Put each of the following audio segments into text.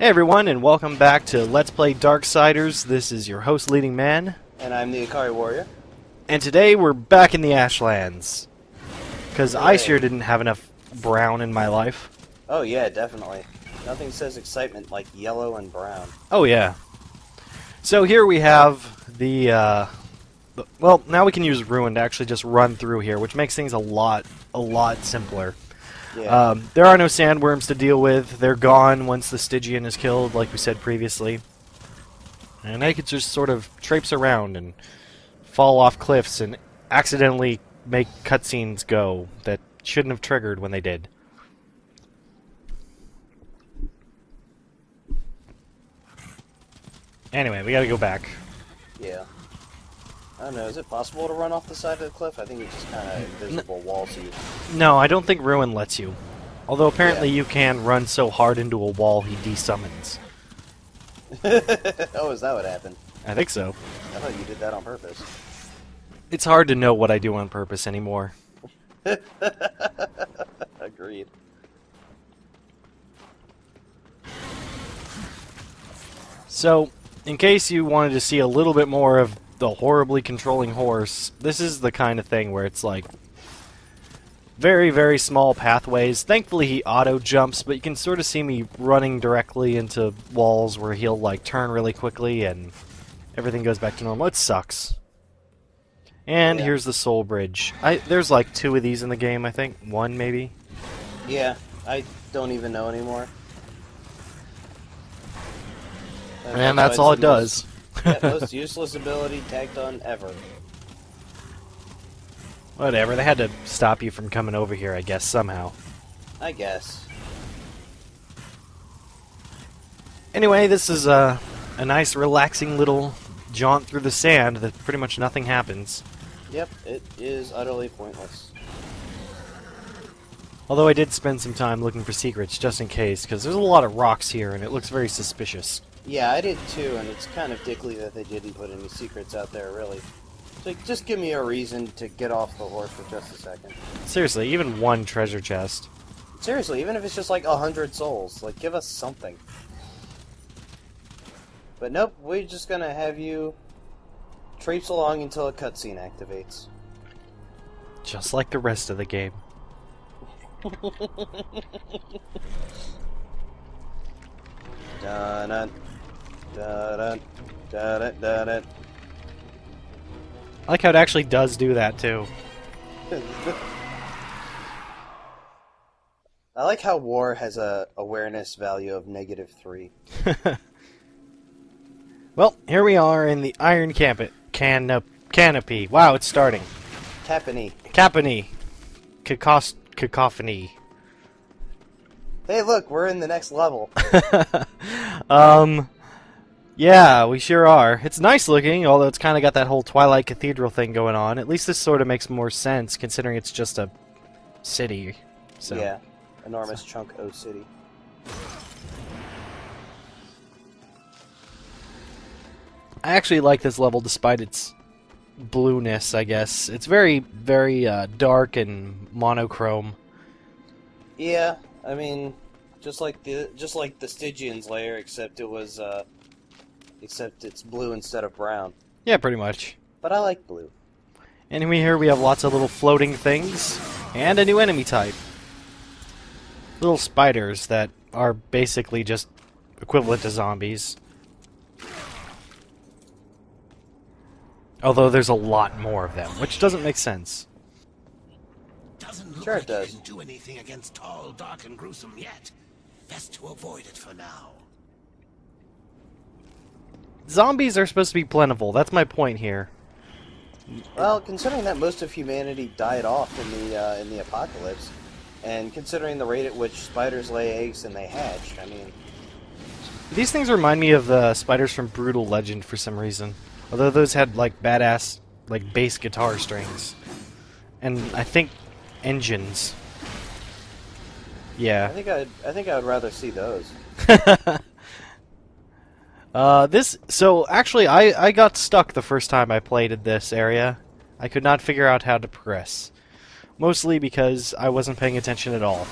Hey everyone, and welcome back to Let's Play Darksiders. This is your host, Leading Man. And I'm the Ikari Warrior. And today we're back in the Ashlands. Because I sure didn't have enough brown in my life. Oh yeah, definitely. Nothing says excitement like yellow and brown. Oh yeah. So here we have the, well, now we can use Ruin to actually just run through here, which makes things a lot simpler. Yeah. There are no sandworms to deal with. They're gone once the Stygian is killed, like we said previously. And they could just sort of traipse around and fall off cliffs and accidentally make cutscenes go that shouldn't have triggered when they did. Anyway, we gotta go back. Yeah. I don't know, is it possible to run off the side of the cliff? I think it's just kind of invisible wall to you. No, I don't think Ruin lets you. Although apparently you can run so hard into a wall he desummons. Oh, is that what happened? I think so. I thought you did that on purpose. It's hard to know what I do on purpose anymore. Agreed. So, in case you wanted to see a little bit more of the horribly controlling horse, this is the kind of thing where it's like very small pathways. Thankfully he auto jumps, but you can sort of see me running directly into walls where he'll like turn really quickly and everything goes back to normal. It sucks. And here's the soul bridge. There's like 2 of these in the game, I think. 1 maybe. Yeah, I don't even know anymore. And that's all it does. Most useless ability tagged on ever. Whatever, they had to stop you from coming over here, I guess, somehow. I guess. Anyway, this is a nice, relaxing little jaunt through the sand that pretty much nothing happens. Yep, it is utterly pointless. Although I did spend some time looking for secrets, just in case, because there's a lot of rocks here, and it looks very suspicious. Yeah, I did too, and it's kind of dickly that they didn't put any secrets out there, really. So just give me a reason to get off the horse for just a second. Seriously, even 1 treasure chest. Seriously, even if it's just like 100 souls, like, give us something. But nope, we're just gonna have you traipse along until a cutscene activates. Just like the rest of the game. Dun-dun, dun-dun, dun-dun, dun-dun. I like how it actually does do that, too. I like how war has a awareness value of -3. Well, here we are in the Iron Canopy. Wow, it's starting. Capony. Capony. Cacophony. Hey, look, we're in the next level. Yeah, we sure are. It's nice looking, although it's kind of got that whole Twilight Cathedral thing going on. At least this sort of makes more sense, considering it's just a city. So. Yeah, enormous chunk O city. I actually like this level despite its blueness, I guess. It's very dark and monochrome. Yeah, I mean, just like the Stygian's lair, except it was except it's blue instead of brown. Yeah, pretty much. But I like blue. And here we have lots of little floating things and a new enemy type. Little spiders that are basically just equivalent to zombies. Although there's a lot more of them, which doesn't make sense. Doesn't look Sure like it does. you can do anything against tall, dark, and gruesome yet. Best to avoid it for now. Zombies are supposed to be plentiful. That's my point here. Well, considering that most of humanity died off in the apocalypse, and considering the rate at which spiders lay eggs and they hatch, I mean, These things remind me of the spiders from Brutal Legend for some reason. Although those had like badass like bass guitar strings. And I think engines. Yeah. I think I would rather see those. So actually I got stuck the first time I played in this area. I could not figure out how to progress. Mostly because I wasn't paying attention at all.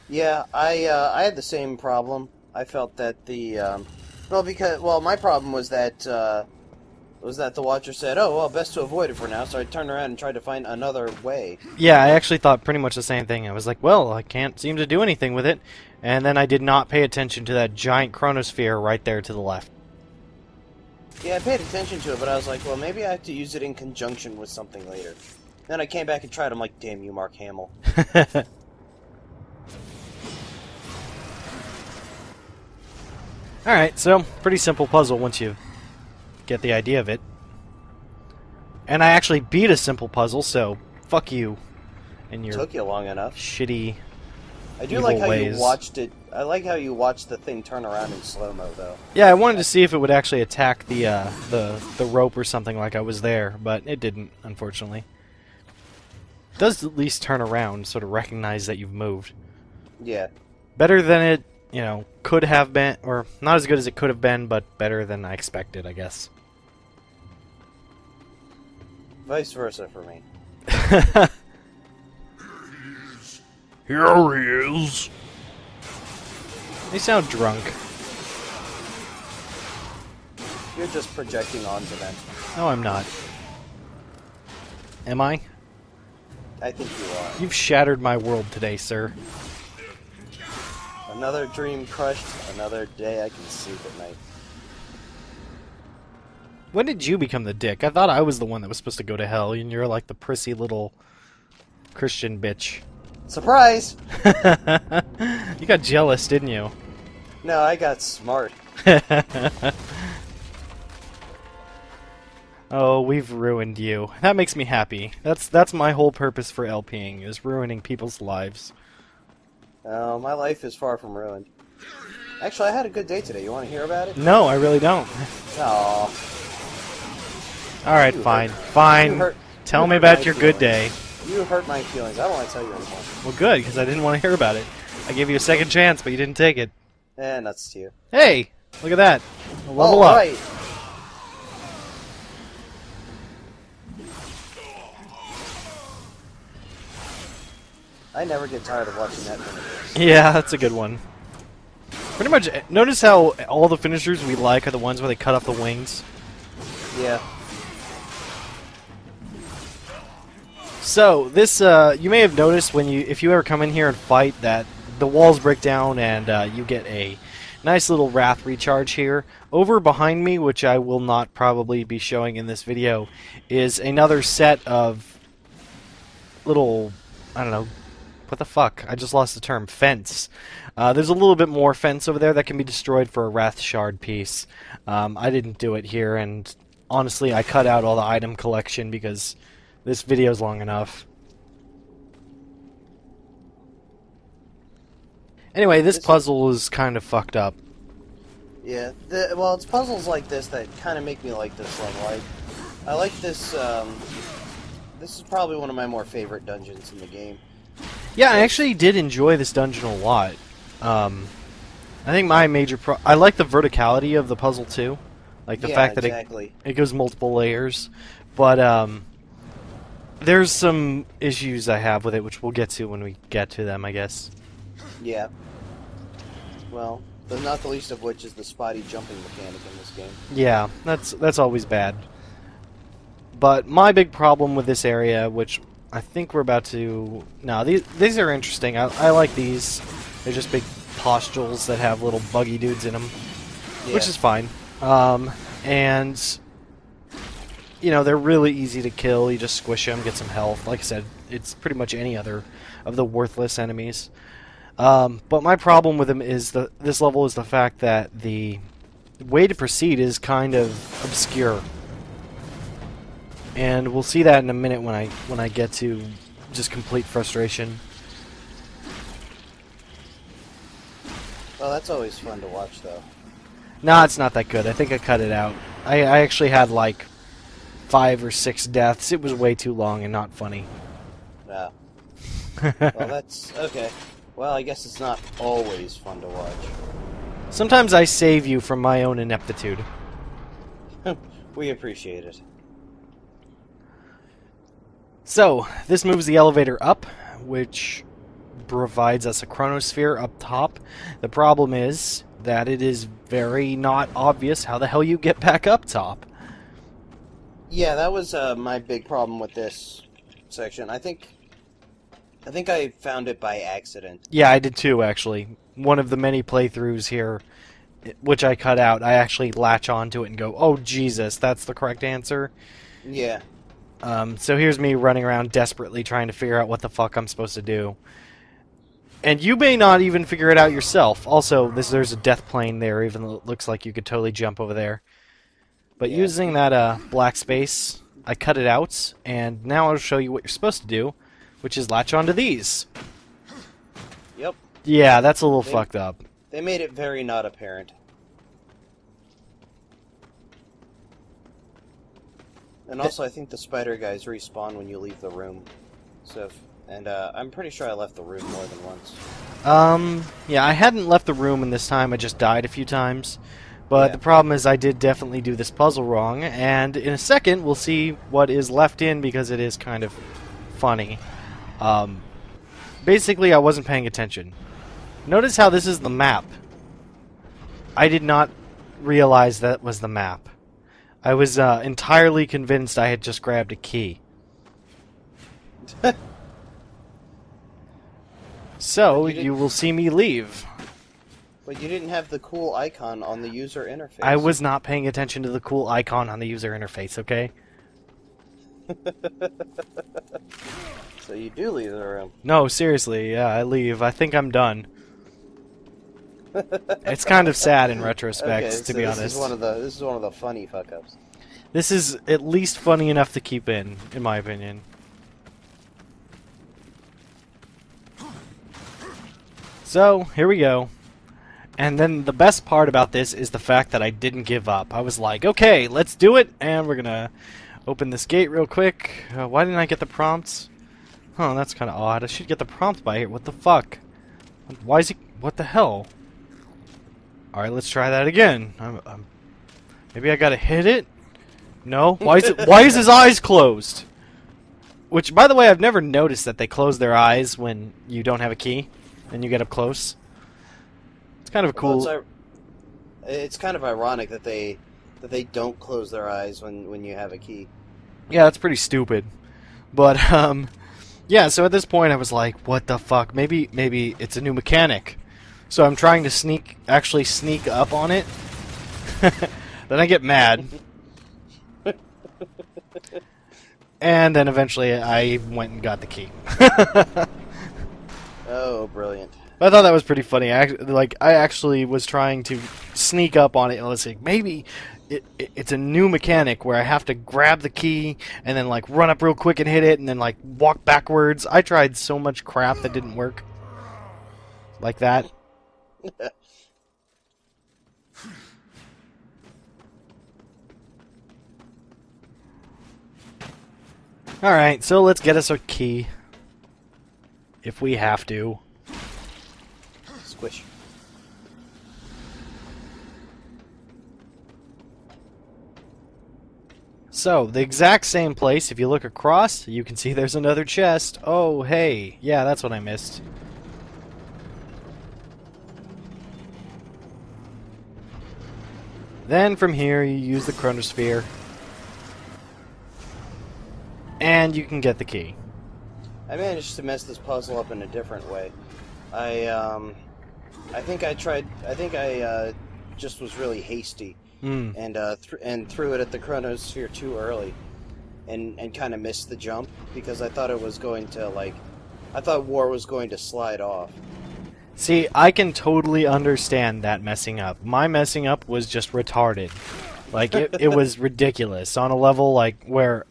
Yeah, I had the same problem. I felt that the my problem was that the Watcher said, "Oh well, best to avoid it for now." So I turned around and tried to find another way. Yeah, I actually thought pretty much the same thing. I was like, well, I can't seem to do anything with it. And then I did not pay attention to that giant chronosphere right there to the left. Yeah, I paid attention to it, but I was like, well, maybe I have to use it in conjunction with something later. Then I came back and tried. I'm like, damn you, Mark Hamill. Alright, so, pretty simple puzzle once you get the idea of it. And I actually beat a simple puzzle, so fuck you and your Took you long enough. shitty I do evil like how ways. you watched it. I like how you watched the thing turn around in slow-mo, though. Yeah, I wanted to see if it would actually attack the rope or something like I was there, but it didn't, unfortunately. It does at least turn around, sort of recognize that you've moved. Yeah. Better than it, you know, could have been, or not as good as it could have been, but better than I expected, I guess. Vice versa for me. Here he is. They sound drunk. You're just projecting onto them. No, I'm not. Am I? I think you are. You've shattered my world today, sir. Another dream crushed, another day I can sleep at night. When did you become the dick? I thought I was the one that was supposed to go to hell, and you're like the prissy little Christian bitch. Surprise! You got jealous, didn't you? No, I got smart. Oh, we've ruined you. That makes me happy. That's my whole purpose for LPing, is ruining people's lives. Oh, my life is far from ruined. Actually, I had a good day today. You want to hear about it? No, I really don't. Aw. Alright, fine. Fine. Tell me about your good day. You hurt my feelings. I don't want to tell you anymore. Well, good, because I didn't want to hear about it. I gave you a second chance, but you didn't take it. Nuts to you. Hey! Look at that. A level All up. right. I never get tired of watching that finish. Yeah, that's a good one. Pretty much, notice how all the finishers we like are the ones where they cut off the wings? Yeah. So, this, you may have noticed if you ever come in here and fight, that the walls break down and you get a nice little wrath recharge here. Over behind me, which I will not probably be showing in this video, is another set of little, I don't know, what the fuck? I just lost the term. Fence. There's a little bit more fence over there that can be destroyed for a Wrath Shard piece. I didn't do it here, and honestly, I cut out all the item collection because this video's long enough. Anyway, this puzzle is kind of fucked up. Yeah. Well, it's puzzles like this that kind of make me like this level. I like this. This is probably one of my more favorite dungeons in the game. Yeah, I actually did enjoy this dungeon a lot. I think my major I like the verticality of the puzzle too, like the fact that it goes multiple layers. But there's some issues I have with it, which we'll get to when we get to them, I guess. Yeah. Well, not the least of which is the spotty jumping mechanic in this game. Yeah, that's always bad. But my big problem with this area, which I think we're about to... No, these are interesting. I like these. They're just big postules that have little buggy dudes in them, which is fine. And, you know, they're really easy to kill. You just squish them, get some health. Like I said, it's pretty much any other of the worthless enemies. But my problem with them is this level is the fact that the way to proceed is kind of obscure. And we'll see that in a minute when I get to just complete frustration. Well, that's always fun to watch, though. Nah, it's not that good. I think I cut it out. I actually had like 5 or 6 deaths. It was way too long and not funny. Yeah. Well, that's... okay. Well, I guess it's not always fun to watch. Sometimes I save you from my own ineptitude. We appreciate it. So, this moves the elevator up, which provides us a chronosphere up top. The problem is, that it is very not obvious how the hell you get back up top. Yeah, that was my big problem with this section. I think I found it by accident. Yeah, I did too, actually. One of the many playthroughs here, which I cut out, I actually latch onto it and go, oh, Jesus, that's the correct answer. Yeah. So here's me running around desperately trying to figure out what the fuck I'm supposed to do. And you may not even figure it out yourself. Also, there's a death plane there, even though it looks like you could totally jump over there. But Yeah. using that black space, I cut it out, and now I'll show you what you're supposed to do, which is latch onto these. Yep. Yeah, that's a little fucked up. They made it very not apparent. And also, I think the spider guys respawn when you leave the room. So, I'm pretty sure I left the room more than once. Yeah, I hadn't left the room, and this time I just died a few times. But Yeah. the problem is I did definitely do this puzzle wrong, and in a second we'll see what is left in because it is kind of funny. Basically, I wasn't paying attention. Notice how this is the map. I did not realize that was the map. I was entirely convinced I had just grabbed a key. So, you will see me leave. But you didn't have the cool icon on the user interface. I was not paying attention to the cool icon on the user interface, okay? So you do leave the room. No, seriously, yeah, I leave. I think I'm done. It's kind of sad in retrospect, Okay, to so be this honest. Is one of the funny fuck ups. This is at least funny enough to keep in my opinion. So, here we go. And then the best part about this is the fact that I didn't give up. I was like, okay, let's do it, and we're gonna open this gate real quick. Why didn't I get the prompts? Huh, that's kind of odd. I should get the prompt by here. What the fuck? Why is he... What the hell? Alright, let's try that again. Maybe I gotta hit it? No? Why is his eyes closed? Which, by the way, I've never noticed that they close their eyes when you don't have a key and you get up close. It's kind of cool. Well, it's kind of ironic that they don't close their eyes when you have a key. Yeah, that's pretty stupid. But yeah. So at this point, I was like, "What the fuck? Maybe it's a new mechanic." So I'm trying to actually sneak up on it. Then I get mad. And then eventually I went and got the key. Oh, brilliant. I thought that was pretty funny. I actually was trying to sneak up on it, and I was like, maybe it's a new mechanic where I have to grab the key and then like run up real quick and hit it and then like walk backwards. I tried so much crap that didn't work. Like that. Alright, so let's get us a key. If we have to. Squish. So, the exact same place, if you look across, you can see there's another chest. Oh, hey. Yeah, that's what I missed. Then from here, you use the chronosphere. And you can get the key. I managed to mess this puzzle up in a different way. I think I just was really hasty and threw it at the chronosphere too early, and kind of missed the jump because I thought it was going to I thought War was going to slide off. See, I can totally understand that messing up. My messing up was just retarded. Like it was ridiculous on a level like where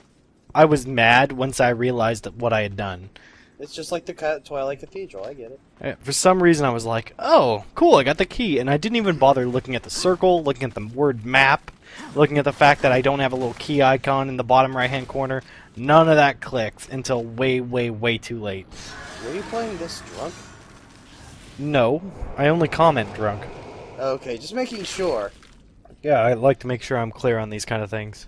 I was mad once I realized what I had done. It's just like the Twilight Cathedral. I get it. For some reason, I was like, oh, cool, I got the key. And I didn't even bother looking at the circle, looking at the word map, looking at the fact that I don't have a little key icon in the bottom right-hand corner. None of that clicked until way, way, way too late. Were you playing this drunk? No, I only comment drunk. Okay, just making sure. Yeah, I like to make sure I'm clear on these kind of things.